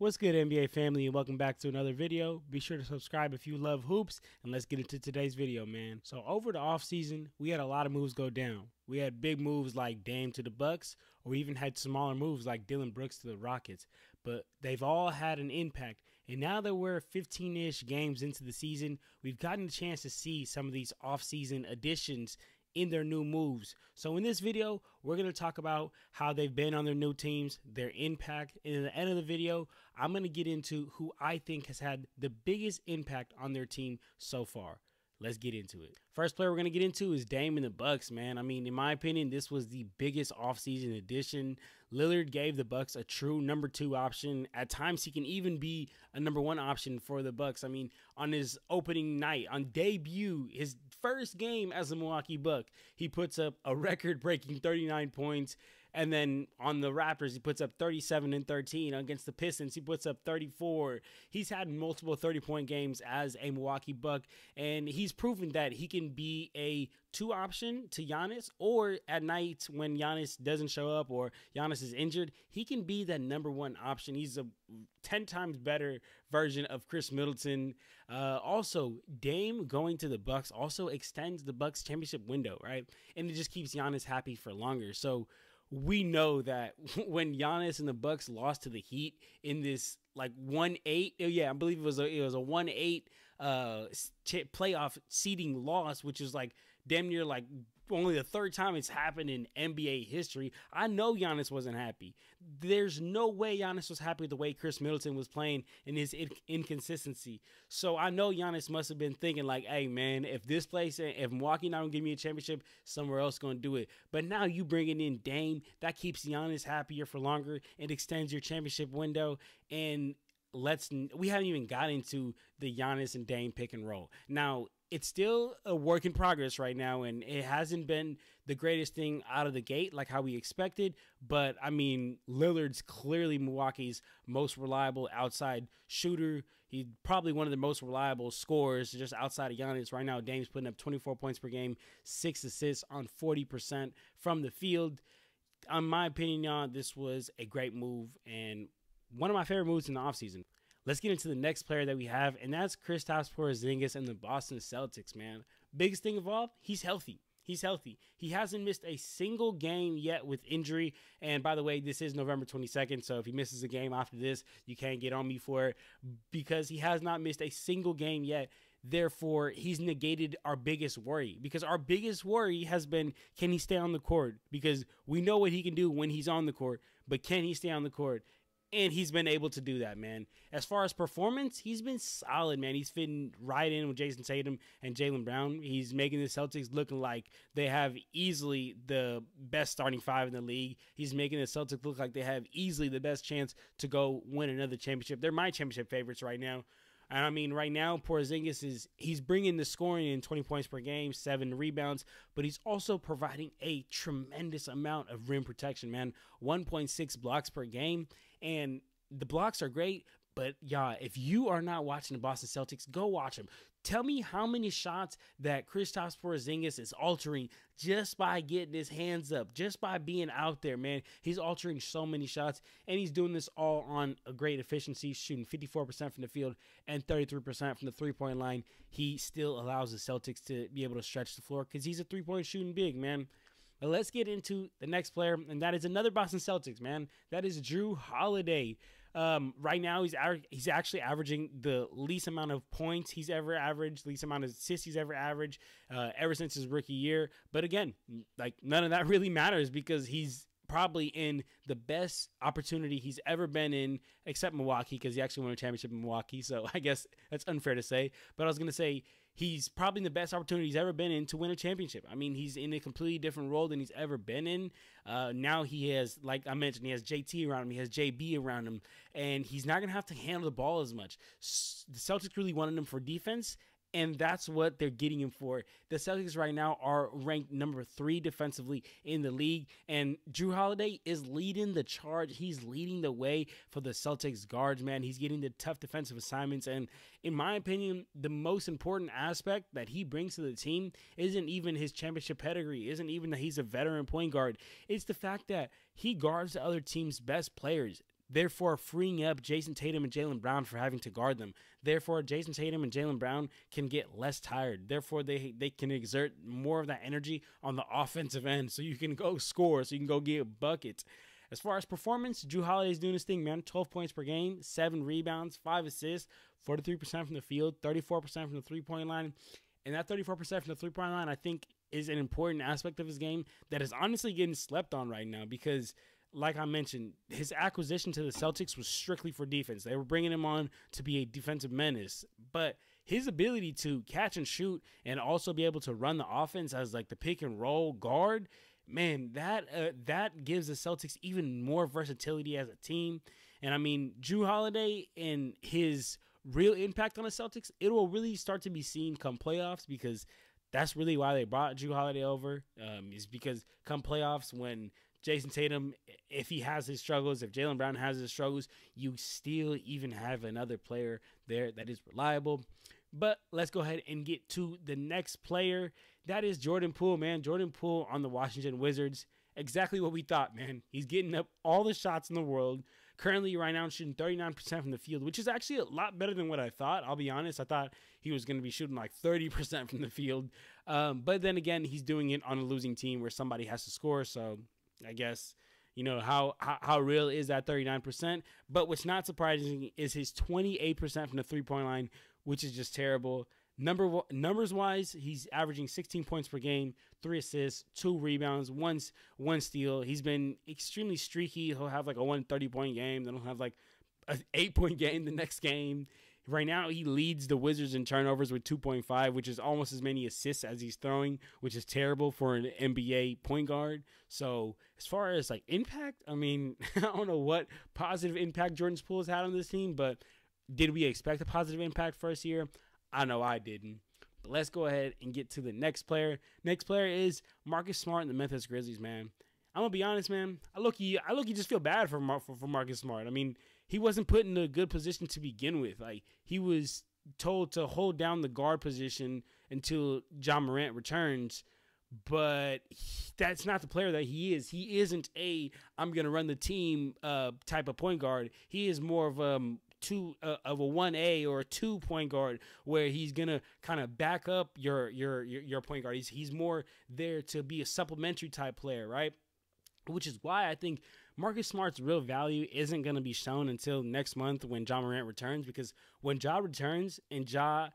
What's good, NBA family, and welcome back to another video. Be sure to subscribe if you love hoops, and let's get into today's video, man. So over the offseason, we had a lot of moves go down. We had big moves like Dame to the Bucks, or we even had smaller moves like Dylan Brooks to the Rockets. But they've all had an impact. And now that we're 15-ish games into the season, we've gotten a chance to see some of these offseason additions in their new moves. So in this video, we're going to talk about how they've been on their new teams, their impact, and at the end of the video, I'm going to get into who I think has had the biggest impact on their team so far. Let's get into it. First player we're going to get into is Dame in the Bucks, man. I mean, in my opinion, this was the biggest offseason addition. Lillard gave the Bucks a true number 2 option. At times, he can even be a number 1 option for the Bucks. I mean, on his opening night, on debut, his first game as a Milwaukee Buck, he puts up a record-breaking 39 points. And then on the Raptors, he puts up 37 and 13. Against the Pistons, he puts up 34. He's had multiple 30-point games as a Milwaukee Buck, and he's proven that he can be a 2 option to Giannis, or at night when Giannis doesn't show up or Giannis is injured, he can be that number 1 option. He's a 10 times better version of Chris Middleton. Also, Dame going to the Bucks also extends the Bucks championship window, right? And it just keeps Giannis happy for longer. So we know that when Giannis and the Bucks lost to the Heat in this like 1-8, yeah, I believe it was a 1-8 playoff seeding loss, which is like damn near like only the 3rd time it's happened in NBA history. I know Giannis wasn't happy. There's no way Giannis was happy with the way Chris Middleton was playing and his inconsistency. So I know Giannis must have been thinking like, hey man, if Milwaukee not gonna give me a championship, somewhere else gonna do it. But now you bringing in Dame, that keeps Giannis happier for longer. It extends your championship window, and we haven't even got into the Giannis and Dame pick and roll. Now, it's still a work in progress right now, and it hasn't been the greatest thing out of the gate like how we expected. But, I mean, Lillard's clearly Milwaukee's most reliable outside shooter. He's probably one of the most reliable scorers just outside of Giannis. Right now, Dame's putting up 24 points per game, 6 assists on 40% from the field. In my opinion, this was a great move and one of my favorite moves in the offseason. Let's get into the next player that we have, and that's Kristaps Porzingis and the Boston Celtics, man. Biggest thing of all, he's healthy. He's healthy. He hasn't missed a single game yet with injury. And by the way, this is November 22nd, so if he misses a game after this, you can't get on me for it because he has not missed a single game yet. Therefore, he's negated our biggest worry, because our biggest worry has been, can he stay on the court? Because we know what he can do when he's on the court, but can he stay on the court? And he's been able to do that, man. As far as performance, he's been solid, man. He's fitting right in with Jason Tatum and Jaylen Brown. He's making the Celtics looking like they have easily the best starting 5 in the league. He's making the Celtics look like they have easily the best chance to go win another championship. They're my championship favorites right now. And I mean, right now, Porzingis he's bringing the scoring in 20 points per game, 7 rebounds, but he's also providing a tremendous amount of rim protection, man. 1.6 blocks per game, and the blocks are great. But yeah, if you are not watching the Boston Celtics, go watch them. Tell me how many shots that Kristaps Porzingis is altering just by getting his hands up, just by being out there, man. He's altering so many shots, and he's doing this all on a great efficiency, shooting 54% from the field and 33% from the three-point line. He still allows the Celtics to be able to stretch the floor because he's a three-point shooting big, man. But let's get into the next player, and that is another Boston Celtics, man. That is Jrue Holiday. Right now, he's actually averaging the least amount of points he's ever averaged, least amount of assists he's ever averaged, ever since his rookie year. But again, like none of that really matters because he's probably in the best opportunity he's ever been in, except Milwaukee, because he actually won a championship in Milwaukee. So I guess that's unfair to say. But I was going to say he's probably in the best opportunity he's ever been in to win a championship. I mean, he's in a completely different role than he's ever been in. Now he has, like I mentioned, he has JT around him. He has JB around him. And he's not going to have to handle the ball as much. The Celtics really wanted him for defense, and that's what they're getting him for. The Celtics right now are ranked number 3 defensively in the league, and Jrue Holiday is leading the charge. He's leading the way for the Celtics guards, man. He's getting the tough defensive assignments, and in my opinion, the most important aspect that he brings to the team isn't even his championship pedigree, isn't even that he's a veteran point guard. It's the fact that he guards the other team's best players. therefore freeing up Jason Tatum and Jaylen Brown for having to guard them. Therefore, Jason Tatum and Jaylen Brown can get less tired. Therefore, they can exert more of that energy on the offensive end so you can go score, so you can go get buckets. As far as performance, Jrue Holiday's doing his thing, man. 12 points per game, 7 rebounds, 5 assists, 43% from the field, 34% from the three-point line. And that 34% from the three-point line, I think, is an important aspect of his game that is honestly getting slept on right now because, like I mentioned, his acquisition to the Celtics was strictly for defense. They were bringing him on to be a defensive menace. But his ability to catch and shoot and also be able to run the offense as like the pick-and-roll guard, man, that gives the Celtics even more versatility as a team. And, I mean, Jrue Holiday and his real impact on the Celtics, it will really start to be seen come playoffs because that's really why they brought Jrue Holiday over, is because come playoffs when Jason Tatum, if he has his struggles, if Jaylen Brown has his struggles, you still even have another player there that is reliable. But let's go ahead and get to the next player. That is Jordan Poole, man. Jordan Poole on the Washington Wizards. Exactly what we thought, man. He's getting up all the shots in the world. Currently, right now, shooting 39% from the field, which is actually a lot better than what I thought. I'll be honest. I thought he was going to be shooting like 30% from the field. But then again, he's doing it on a losing team where somebody has to score. So I guess, you know, how real is that 39%? But what's not surprising is his 28% from the three-point line, which is just terrible. Numbers-wise, he's averaging 16 points per game, 3 assists, 2 rebounds, 1 steal. He's been extremely streaky. He'll have like a 130-point game. Then he'll have like an 8-point game the next game. Right now, he leads the Wizards in turnovers with 2.5, which is almost as many assists as he's throwing, which is terrible for an NBA point guard. So as far as like impact, I mean, I don't know what positive impact Jordan Poole has had on this team, but did we expect a positive impact first year? I know I didn't. But let's go ahead and get to the next player. Next player is Marcus Smart in the Memphis Grizzlies, man. I'm going to be honest, man. I look, just feel bad for Marcus Smart. I mean, he wasn't put in a good position to begin with. Like, he was told to hold down the guard position until Ja Morant returns. But that's not the player that he is. He isn't I'm going to run the team type of point guard. He is more of a 1A or a 2 point guard where he's gonna kind of back up your point guard. He's more there to be a supplementary type player, right? Which is why I think Marcus Smart's real value isn't gonna be shown until next month when Ja Morant returns, because when Ja returns and Ja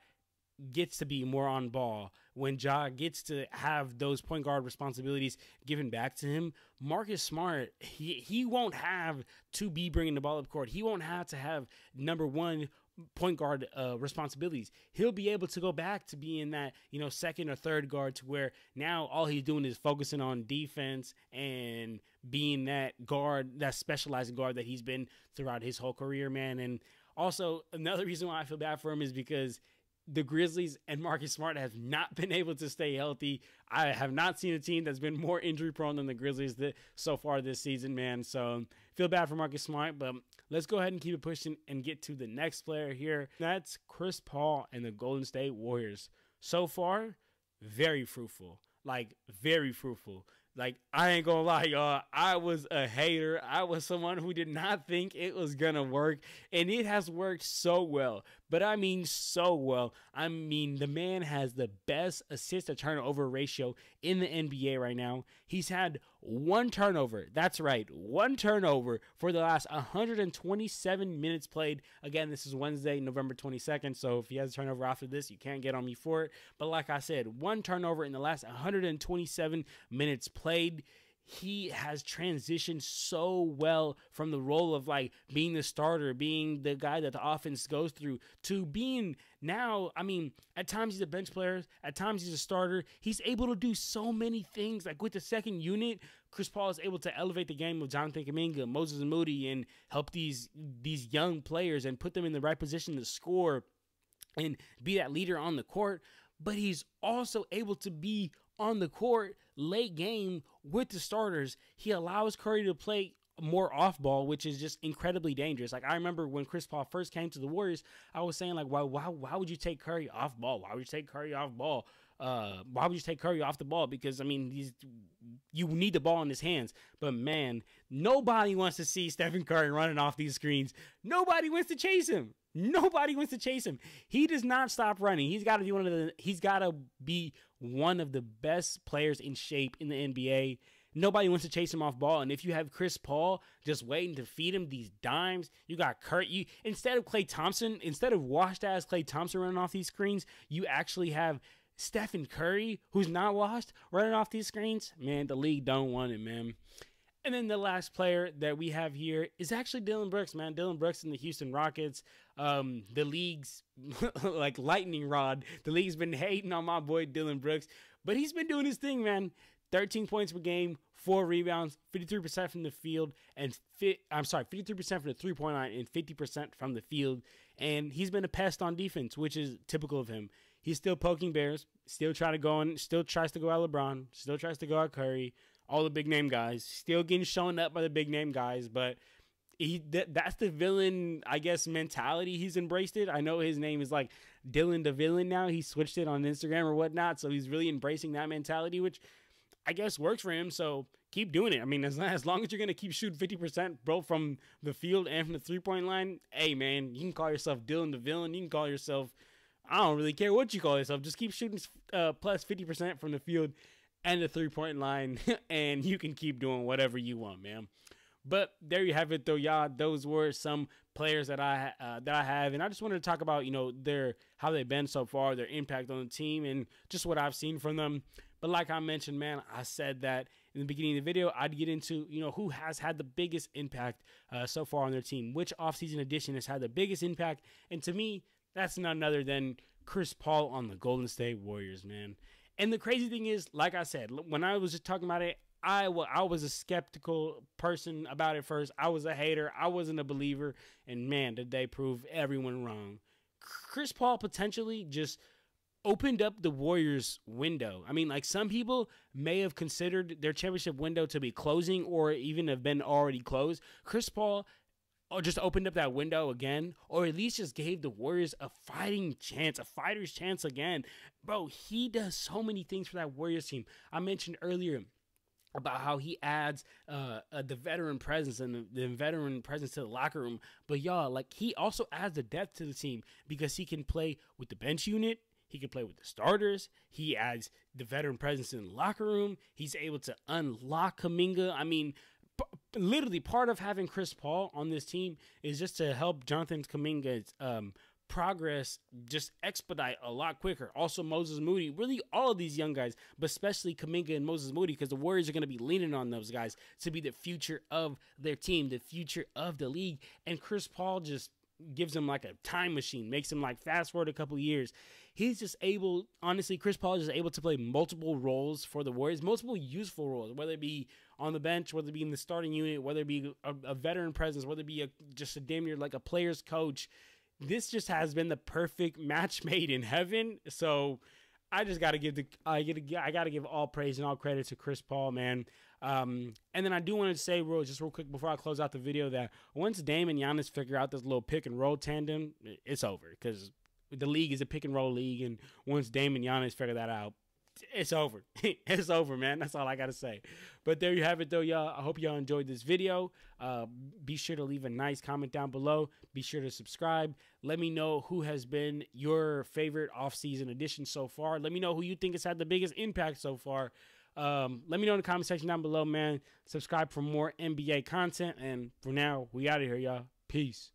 gets to be more on ball, when Ja gets to have those point guard responsibilities given back to him, Marcus Smart, he won't have to be bringing the ball up court. He won't have to have number one point guard responsibilities. He'll be able to go back to being that, second or third guard, to where now all he's doing is focusing on defense and being that guard, that specialized guard that he's been throughout his whole career, man. And also another reason why I feel bad for him is because the Grizzlies and Marcus Smart have not been able to stay healthy. I have not seen a team that's been more injury prone than the Grizzlies so far this season, man. So feel bad for Marcus Smart, but let's go ahead and keep it pushing and get to the next player here. That's Chris Paul and the Golden State Warriors. So far, very fruitful. Like, very fruitful. Like, I ain't gonna lie, y'all. I was a hater. I was someone who did not think it was gonna work, and it has worked so well. But I mean so well. I mean, the man has the best assist to turnover ratio in the NBA right now. He's had 1 turnover. That's right, 1 turnover for the last 127 minutes played. Again, this is Wednesday, November 22nd, so if he has a turnover after this, you can't get on me for it. But like I said, 1 turnover in the last 127 minutes played. He has transitioned so well from the role of like being the starter, being the guy that the offense goes through, to being now, I mean, at times he's a bench player, at times he's a starter. He's able to do so many things. Like with the second unit, Chris Paul is able to elevate the game of Jonathan Kuminga, Moses Moody, and help these young players and put them in the right position to score and be that leader on the court. But he's also able to be on the court late game with the starters. He allows Curry to play more off ball, which is just incredibly dangerous. Like, I remember when Chris Paul first came to the Warriors, I was saying like, why would you take Curry off ball? Why would you take Curry off ball? why would you take Curry off the ball? Because, I mean, you need the ball in his hands. But, man, nobody wants to see Stephen Curry running off these screens. Nobody wants to chase him. Nobody wants to chase him. He does not stop running. He's got to be one of the best players in shape in the NBA. Nobody wants to chase him off ball. And if you have Chris Paul just waiting to feed him these dimes, you got Kurt. Instead of Klay Thompson, instead of washed-ass Klay Thompson running off these screens, you actually have Stephen Curry, who's not washed, running off these screens. Man, the league don't want it, man. And then the last player that we have here is actually Dillon Brooks, man. Dillon Brooks in the Houston Rockets. The league's like lightning rod. The league's been hating on my boy Dillon Brooks, but he's been doing his thing, man. 13 points per game, 4 rebounds, 53% from the field, and 53% from the three-point line, and 50% from the field. And he's been a pest on defense, which is typical of him. He's still poking bears, still trying to go in, still tries to go at LeBron, still tries to go at Curry, all the big name guys, still getting shown up by the big name guys. But that's the villain, I guess, mentality. He's embraced it. I know his name is like Dylan the Villain now. He switched it on Instagram or whatnot, so he's really embracing that mentality, which I guess works for him, so keep doing it. I mean, as long as you're going to keep shooting 50%, bro, from the field and from the three-point line, hey, man, you can call yourself Dylan the Villain. You can call yourself, I don't really care what you call yourself. Just keep shooting plus 50% from the field and the three-point line, and you can keep doing whatever you want, man. But there you have it, though, y'all. Those were some players that I have, and I just wanted to talk about, how they've been so far, their impact on the team, and just what I've seen from them. But like I mentioned, man, I said that in the beginning of the video, I'd get into, who has had the biggest impact so far on their team, which offseason addition has had the biggest impact. And to me, that's none other than Chris Paul on the Golden State Warriors, man. And the crazy thing is, like I said, when I was just talking about it, I was a skeptical person about it first. I was a hater. I wasn't a believer. And, man, did they prove everyone wrong. Chris Paul potentially just opened up the Warriors' window. I mean, like, some people may have considered their championship window to be closing or even have been already closed. Chris Paul just opened up that window again, or at least just gave the Warriors a fighting chance, a fighter's chance again. Bro, he does so many things for that Warriors team. I mentioned earlier about how he adds the veteran presence and the veteran presence to the locker room. But, y'all, like, he also adds the depth to the team because he can play with the bench unit. He can play with the starters. He adds the veteran presence in the locker room. He's able to unlock Kuminga. I mean, literally part of having Chris Paul on this team is just to help Jonathan Kuminga's progress just expedite a lot quicker. Also, Moses Moody, really all of these young guys, but especially Kuminga and Moses Moody, because the Warriors are going to be leaning on those guys to be the future of their team, the future of the league. And Chris Paul just gives him like a time machine, makes him like fast forward a couple years. He's just able, honestly, Chris Paul is just able to play multiple roles for the Warriors, multiple useful roles, whether it be on the bench, whether it be in the starting unit, whether it be a veteran presence, whether it be just a damn near like a player's coach. This just has been the perfect match made in heaven. So I just got to give I got to give all praise and all credit to Chris Paul, man. And then I do want to say real quick before I close out the video that once Dame and Giannis figure out this little pick and roll tandem, it's over, because the league is a pick and roll league, and once Dame and Giannis figure that out, it's over. It's over, man. That's all I got to say. But there you have it, though, y'all. I hope y'all enjoyed this video. Be sure to leave a nice comment down below. Be sure to subscribe. Let me know who has been your favorite offseason addition so far. Let me know who you think has had the biggest impact so far. Let me know in the comment section down below, man. Subscribe for more NBA content. And for now, we out of here, y'all. Peace.